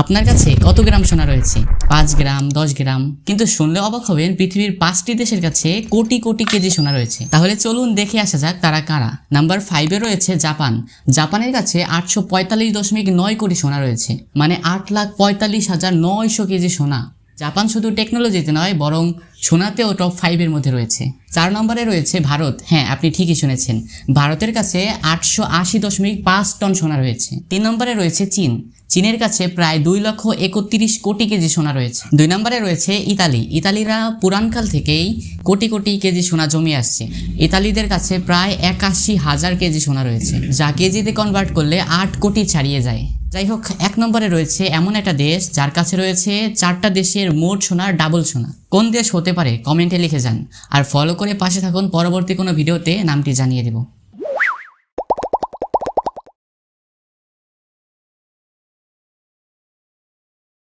আপনার কাছে কত গ্রাম সোনা রয়েছে? 5 গ্রাম, 10 গ্রাম? কিন্তু শুনলে অবাক হবেন, পৃথিবীর 5টি দেশের কাছে কোটি কোটি কেজি সোনা রয়েছে। তাহলে চলুন দেখে আসা যাক তারা কারা। নাম্বার 5-এ রয়েছে জাপান। জাপানের কাছে 845.9 কোটি সোনা রয়েছে, মানে 8,45,900 কেজি সোনা। জাপান শুধু টেকনোলজিতে নয়, বরং সোনাতেও টপ 5-এর মধ্যে রয়েছে। 4 নম্বরে রয়েছে ভারত। হ্যাঁ, আপনি ঠিকই শুনেছেন, ভারতের কাছে 880.5 টন সোনা রয়েছে। 3 নম্বরে রয়েছে চীন। চীনের কাছে প্রায় 2,31 কোটি কেজি সোনা রয়েছে। 2 নম্বরে রয়েছে ইতালি। ইতালিরা পুরাণকাল থেকেই কোটি কোটি কেজি সোনা জমিয়ে আসছে। ইতালিদের কাছে প্রায় 81,000 কেজি সোনা রয়েছে, যা কেজিতে কনভার্ট করলে 8 কোটি ছাড়িয়ে যায়। যাই হোক, 1 নম্বরে রয়েছে এমন একটা দেশ যার কাছে রয়েছে 4টা দেশের মোট সোনার ডাবল সোনা। কোন দেশ হতে পারে কমেন্টে লিখে যান, আর ফলো করে পাশে থাকুন, পরবর্তী কোনো ভিডিওতে নামটি জানিয়ে দেব।